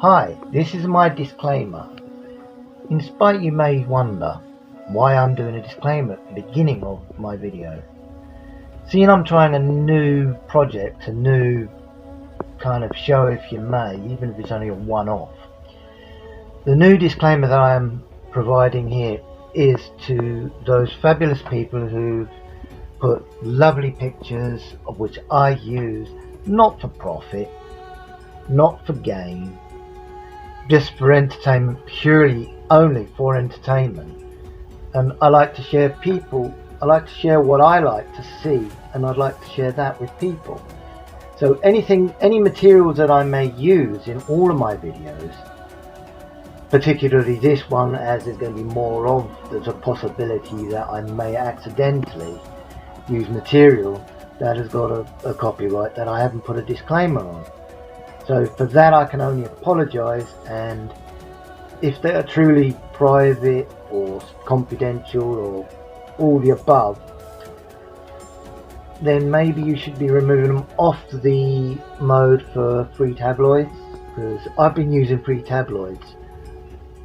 Hi, this is my disclaimer. In spite you may wonder why I'm doing a disclaimer at the beginning of my video. Seeing I'm trying a new project, a new kind of show if you may, even if it's only a one-off. The new disclaimer that I am providing here is to those fabulous people who put lovely pictures of which I use not for profit, not for gain, just for entertainment, purely only for entertainment. And I like to share what I like to see, and I'd like to share that with people. So any materials that I may use in all of my videos, particularly this one, as there's going to be more of, there's a possibility that I may accidentally use material that has got a copyright that I haven't put a disclaimer on. So for that I can only apologise, and if they are truly private or confidential or all the above, then maybe you should be removing them off the mode for free tabloids, because I've been using free tabloids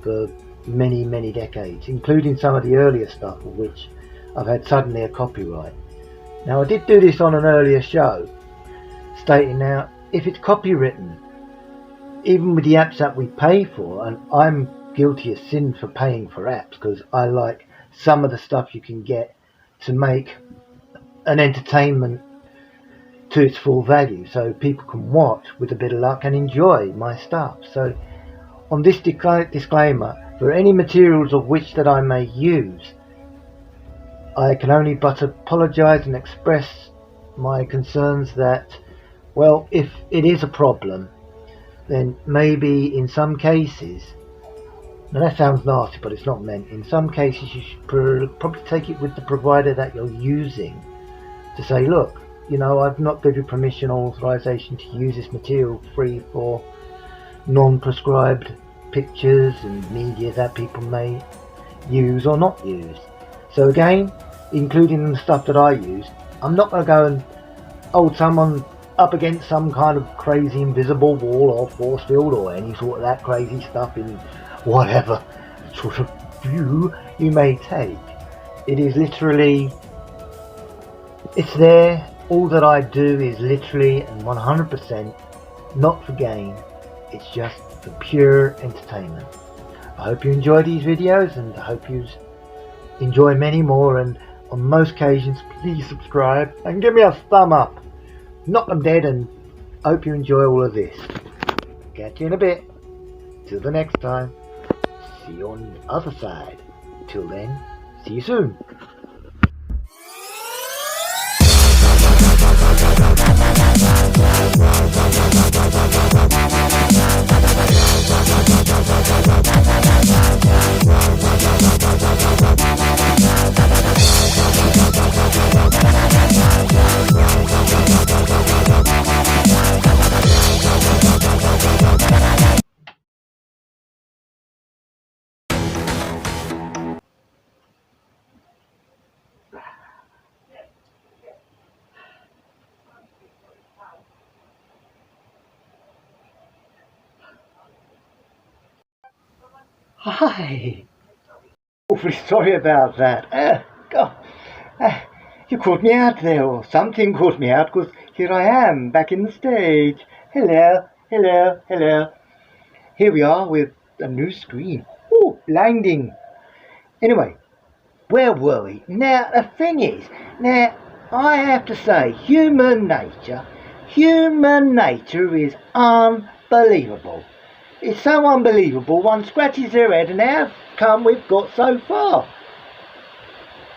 for many decades, including some of the earlier stuff of which I've had suddenly a copyright. Now I did do this on an earlier show, stating now if it's copywritten, even with the apps that we pay for, and I'm guilty of sin for paying for apps because I like some of the stuff you can get to make an entertainment to its full value, so people can watch with a bit of luck and enjoy my stuff. So on this disclaimer, for any materials of which that I may use, I can only but apologise and express my concerns that, well, if it is a problem, then maybe in some cases, now that sounds nasty but it's not meant, in some cases you should probably take it with the provider that you're using to say, look, you know, I've not given you permission or authorization to use this material free for non-prescribed pictures and media that people may use or not use. So again, including the stuff that I use, I'm not going to go and hold someone up against some kind of crazy invisible wall or force field or any sort of that crazy stuff in whatever sort of view you may take. It is literally, it's there. All that I do is literally and 100% not for gain. It's just for pure entertainment. I hope you enjoy these videos, and I hope you enjoy many more, and on most occasions please subscribe and give me a thumb up. Knock them dead, and hope you enjoy all of this. Catch you in a bit. Till the next time. See you on the other side. Till then, see you soon. Hi. Awfully sorry about that. God, you caught me out there, or something caught me out, because here I am, back in the stage. Hello. Here we are with a new screen. Oh, blinding. Anyway, where were we? Now, the thing is, now, I have to say, human nature is unbelievable. It's so unbelievable, one scratches their head and how come we've got so far.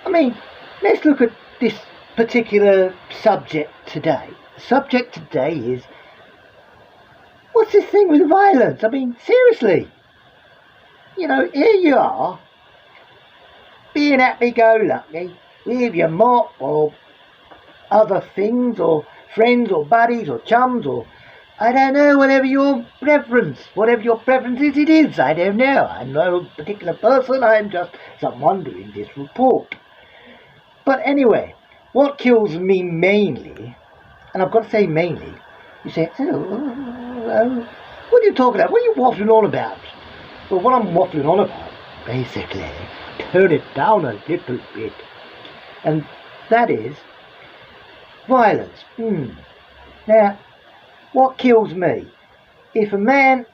I mean, let's look at this particular subject today. The subject today is, what's this thing with violence? I mean, seriously. You know, here you are, being happy-go-lucky with your mop or other things, or friends or buddies or chums or I don't know, whatever your preference is, it is. I don't know. I'm no particular person, I'm just someone doing this report. But anyway, what kills me mainly, and I've got to say mainly, you say, what are you talking about? What are you waffling on about? Well, what I'm waffling on about, basically, turn it down a little bit, and that is violence. Now, what kills me? If a man,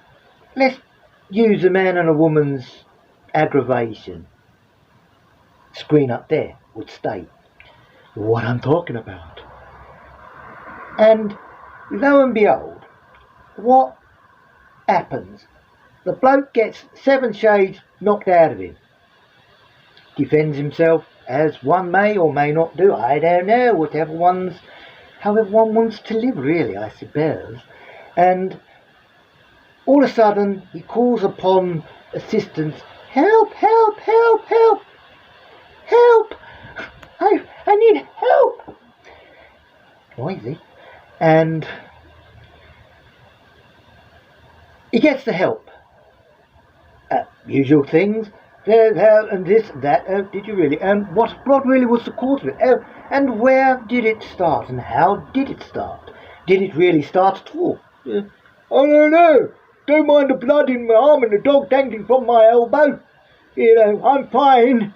let's use a man and a woman's aggravation screen up there would state what I'm talking about. And lo and behold, what happens? The bloke gets 7 shades knocked out of him. Defends himself as one may or may not do. I don't know, however one wants to live, really, I suppose. And all of a sudden he calls upon assistance. Help, help, help, help, help! I need help! Noisy. And he gets the help. Usual things. And this, that. Did you really? And what really was the cause of it? And where did it start? And how did it start? Did it really start at all? I don't know. Don't mind the blood in my arm and the dog dangling from my elbow. You know, I'm fine.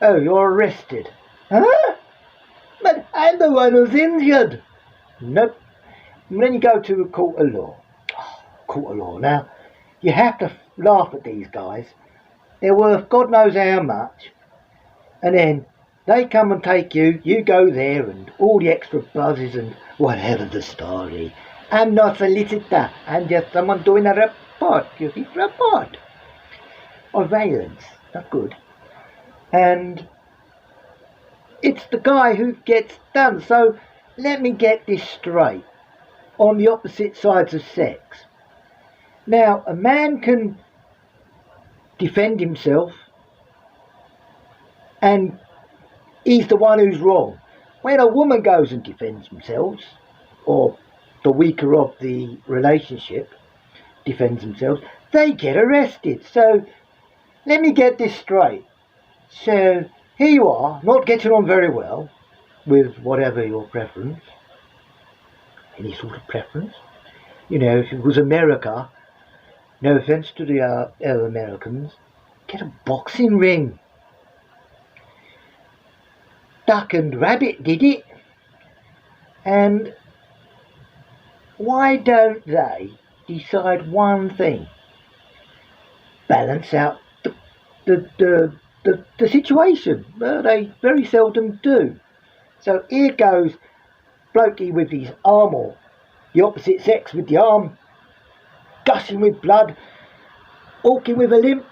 Oh, you're arrested. Huh? But I'm the one who's injured. Nope. And then you go to a court of law. Court of law. Now, you have to laugh at these guys. They're worth God knows how much. And then they come and take you. You go there and all the extra buzzes and whatever the story. I'm not a solicitor. I'm just someone doing a report. You see, report of violence. Not good. And it's the guy who gets done. So let me get this straight. On the opposite sides of sex. Now, a man can defend himself and he's the one who's wrong. When a woman goes and defends themselves, or the weaker of the relationship defends themselves, they get arrested. So let me get this straight. So here you are, not getting on very well with whatever your preference, any sort of preference. You know, if it was America, no offence to the other Americans, get a boxing ring. Duck and Rabbit did it. And why don't they decide one thing? Balance out the situation. Well, they very seldom do. So here goes blokey with his arm, or the opposite sex with the arm, gushing with blood, walking with a limp.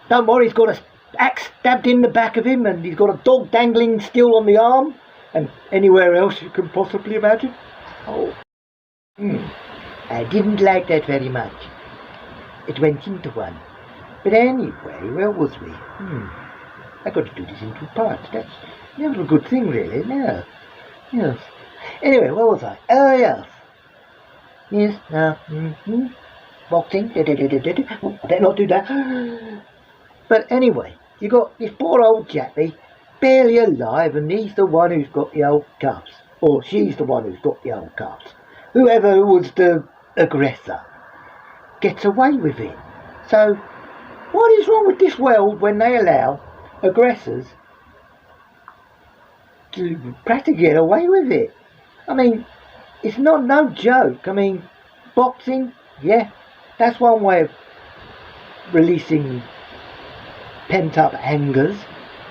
Don't worry, he's got an axe stabbed in the back of him, and he's got a dog dangling still on the arm, and anywhere else you can possibly imagine. Oh, I didn't like that very much. It went into one. But anyway, where was we? I got to do this in 2 parts. That's never a good thing, really. No. Yes. Anyway, where was I? Oh, yes. Yes, boxing. Better not do that. But anyway, you got this poor old chappie, barely alive, and he's the one who's got the old cuffs. Or she's the one who's got the old cuffs. Whoever was the aggressor gets away with it. So, what is wrong with this world when they allow aggressors to practically get away with it? I mean, it's not no joke. I mean, boxing, yeah, that's one way of releasing pent-up angers.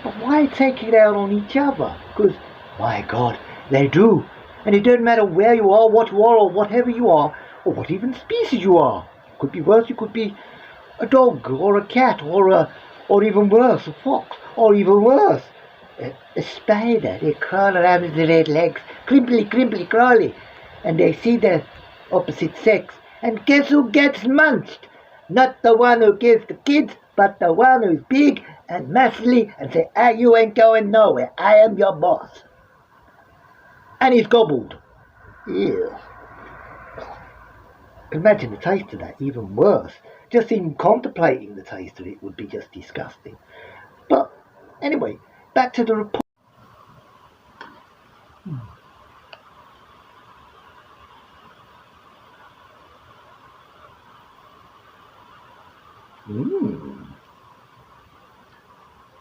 But why take it out on each other? Because, my God, they do. And it doesn't matter where you are, what you are, or whatever you are, or what even species you are. Could be worse, you could be a dog, or a cat, or even worse, a fox, or even worse, a spider. They crawl around with their red legs, crimply, crawly, and they see the opposite sex, and guess who gets munched? Not the one who gives the kids, but the one who's big and muscly and say, you ain't going nowhere, I am your boss. And he's gobbled. Ew. Imagine the taste of that, even worse. Just even contemplating the taste of it would be just disgusting. But anyway, back to the report.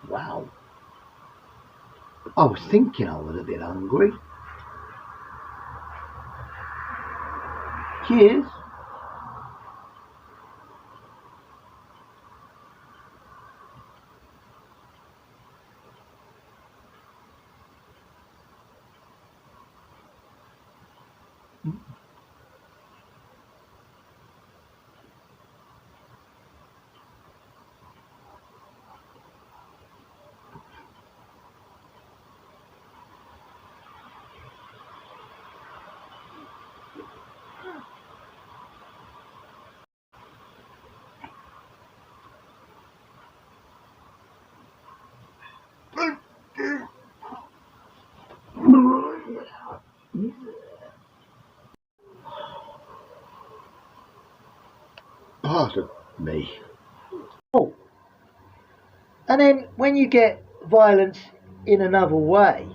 Wow. I was thinking I was a bit hungry. Cheers. Pardon me. Oh, and then when you get violence in another way,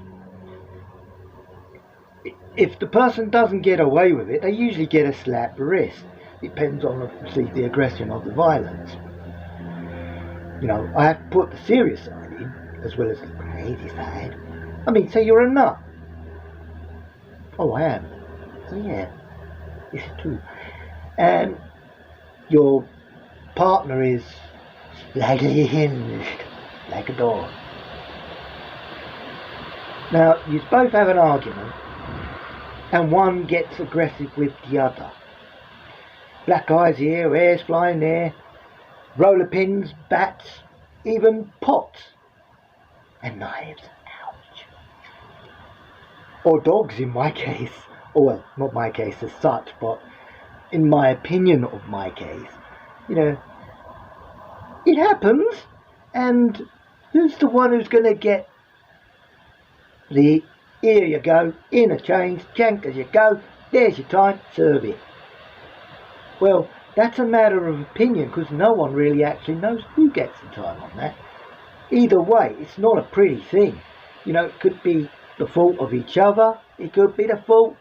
if the person doesn't get away with it, they usually get a slap wrist. Depends on the aggression of the violence. You know, I have to put the serious side in as well as the crazy side. I mean, say you're a nut. Oh, I am. Oh, yeah, it's true. And your partner is slightly hinged, like a door. Now, you both have an argument, and one gets aggressive with the other. Black eyes here, hairs flying there, roller pins, bats, even pots, and knives. Ouch. Or dogs in my case. Oh, well, not my case as such, but in my opinion of my case. You know, it happens, and who's the one who's going to get the here you go, in a change, jank as you go, there's your time, serve it. Well, that's a matter of opinion, because no one really actually knows who gets the time on that. Either way, it's not a pretty thing. You know, it could be the fault of each other, it could be the fault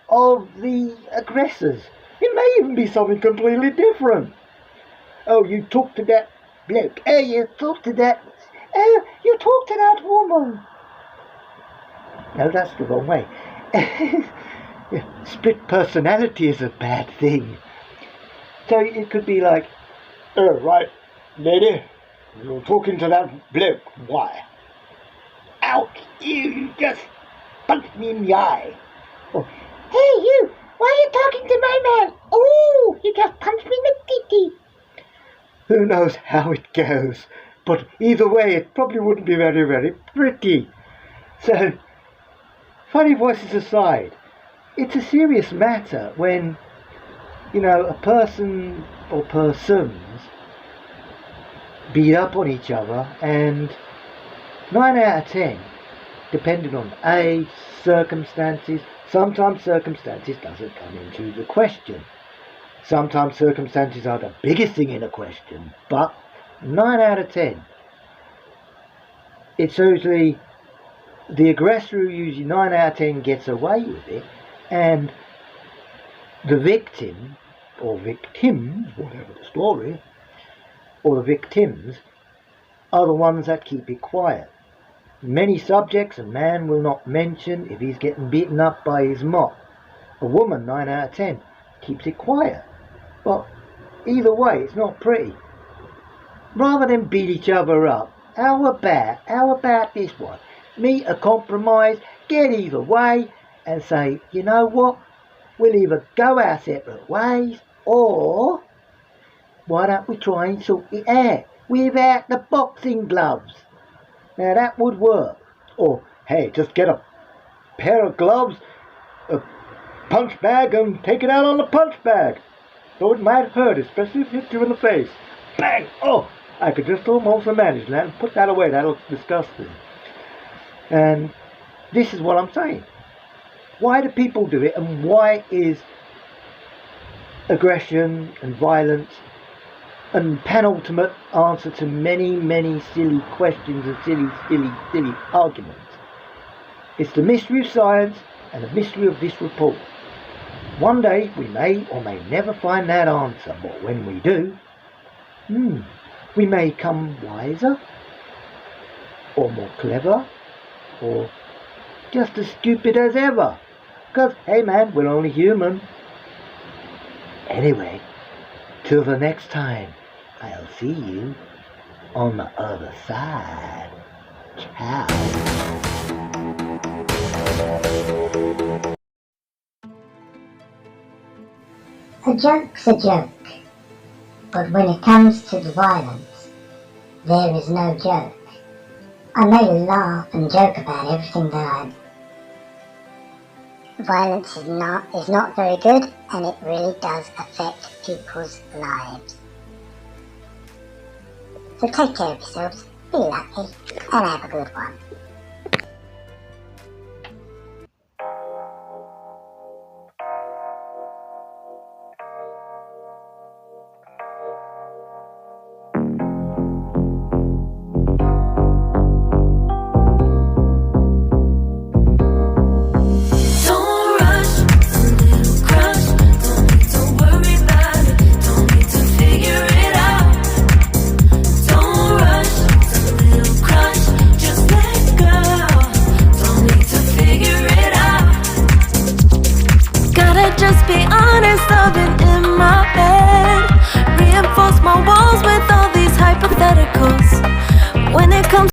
of the aggressors. It may even be something completely different. Oh, you talk to that bloke. Oh, you talk to that. Oh, you talk to that woman. No, that's the wrong way. Split personality is a bad thing. So it could be like, oh, right, lady, you're talking to that bloke. Why? Ouch, you just punched me in the eye. Or, hey, you, why are you talking to my man? Oh, you just punched me in the titty. Who knows how it goes, but either way, it probably wouldn't be very, very pretty. So, funny voices aside, it's a serious matter when, you know, a person or persons beat up on each other, and 9 out of 10, depending on age, circumstances, sometimes circumstances doesn't come into the question. Sometimes circumstances are the biggest thing in a question, but 9 out of 10, it's usually the aggressor who usually 9 out of 10 gets away with it, and the victim, or victims, whatever the story, or the victims, are the ones that keep it quiet. Many subjects a man will not mention if he's getting beaten up by his mop. A woman, 9 out of 10, keeps it quiet. But either way, it's not pretty. Rather than beat each other up, how about this one? Meet a compromise, get either way, and say, you know what, we'll either go our separate ways, or why don't we try and sort it out without the boxing gloves? Now that would work. Or, hey, just get a pair of gloves, a punch bag, and take it out on the punch bag. Though it might hurt, especially if it hits you in the face. Bang! Oh, I could just almost manage that and put that away. That looks disgusting. And this is what I'm saying. Why do people do it, and why is aggression and violence, and penultimate answer to many, many silly questions and silly arguments. It's the mystery of science and the mystery of this report. One day we may or may never find that answer, but when we do, we may come wiser, or more clever, or just as stupid as ever. Because, hey man, we're only human. Anyway, till the next time, I'll see you on the other side. Ciao. A joke's a joke, but when it comes to the violence, there is no joke. I may laugh and joke about everything that violence is not very good, and it really does affect people's lives. So take care of yourselves, be lucky, and have a good one.